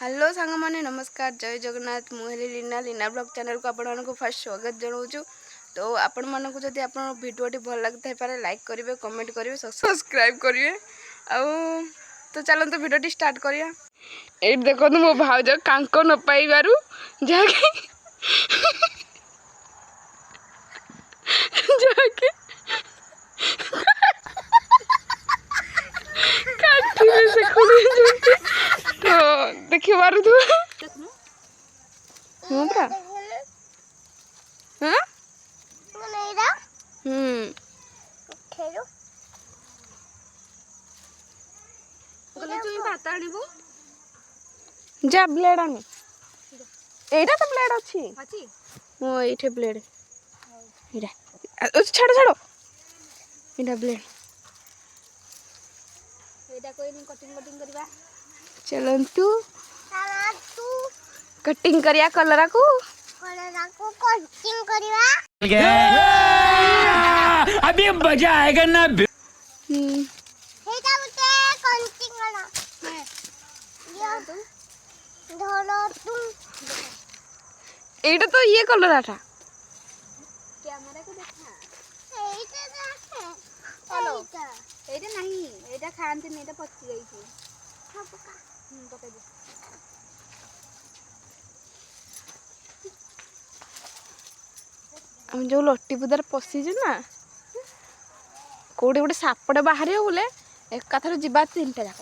Hello सांग माने नमस्कार जय जगन्नाथ मुहली लीना लीना ब्लॉग चैनल को आपण को फर्स्ट स्वागत जनाऊँ। तो आपण मानक जदि आप भिडियोटी भल लगी पारे लाइक करेंगे कमेंट करेंगे सब्सक्राइब करेंगे आउ तो चलते भिडियोटी स्टार्ट करिया। ये देखो मो भाउज कांक न पाइबारु जाके जाके काठी से खुली तो देखि बारु तू हां बरा हां मनेरा खेलो गले तू भात आनिबो जा ब्लेड आनी एटा तो ब्लेड अछि अछि ओ एठे ब्लेड एटा छाड़ छाड़ एटा ब्लेड एटा कोई नहीं कटिंग कटिंग करबा चलंतु कटिंग करिया कलरा को कटिंग करिया अभी मजा आएगा ना। हेटा उते कटिंग वाला ये धरो तुम एटा तो ये कलर था कैमरा को देखा एटा देखा हेलो एटा नहीं एटा खानते नहीं एटा पची गई थी हां पका पका दे हम जो लट्टी पुदार पशिजु ना कोडे गोटे सापटे बाहर बोले एकाथर जीवा तीनटा जाक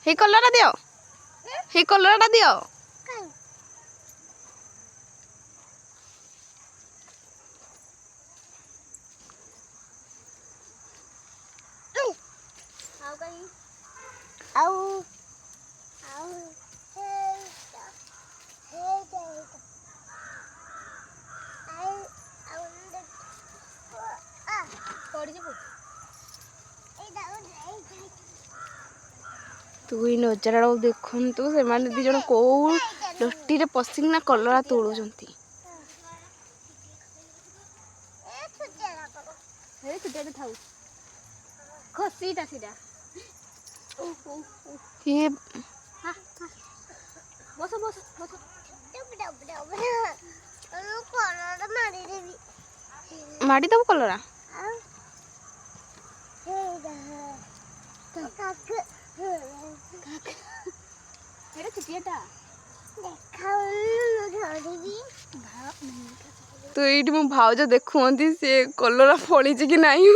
हे कलर दियो हे कलर दियो आउ तू ही नजर देखु से दिज कौ लट्टी पशिना कलरा तोड़ुं खसीटा सीटा ये बस बस बस माड़ी दब कलरा तो ये मो भाउज देखुंती से कलरा फड़ी कि नहीं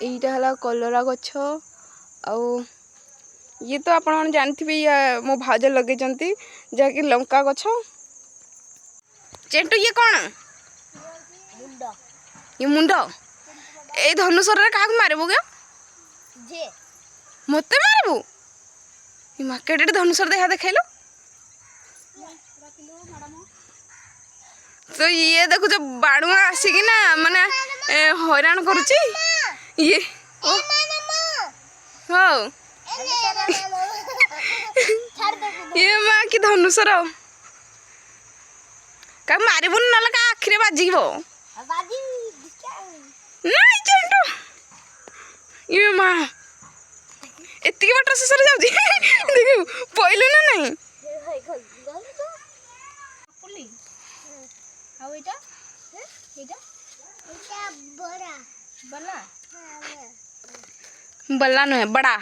यहीटा है कलरा गछ आउ ये तो आप जानते मो भाज लगे जहाँकि लंका गछ चेंटू ये कौन ये मुंड ए धनुषर क्या मारबू क्या मत मारबू मार्केट धनुषर देखा देखल तो ये देखो जो बाणुआ आसिकी ना माने हैरान करुची ये हाँ ये माँ की धनुषर क्या मारबुन ना का आखिरे बाजिब नहीं चेंटू ये माँ एतिक बाट शेष जाऊ पहलू ना नहीं बल्ला नुहे बड़ा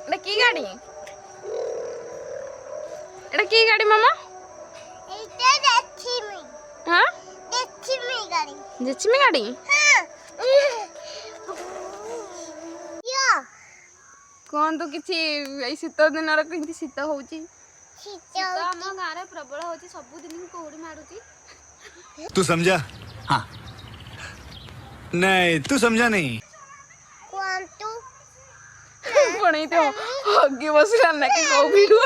এটা কি গাড়ি? এটা কি গাড়ি মামা? হ্যাঁ জেসিবি গাড়ি। କୁହନ୍ତୁ କିଛି ଏଇ ଶୀତ ଦିନରେ କେମିତି ଶୀତ ହଉଛି? ଶୀତ ଆମ ଗାଁରେ ପ୍ରବଳ ହଉଛି, ସବୁଦିନ କୁହୁଡ଼ି ମାରୁଛି। तू समझा? हाँ नहीं तू समझा नहीं। ପୁଣି ତ ହଗି ବସିଲା ନା କି କୋଉ ଭିଡିଓ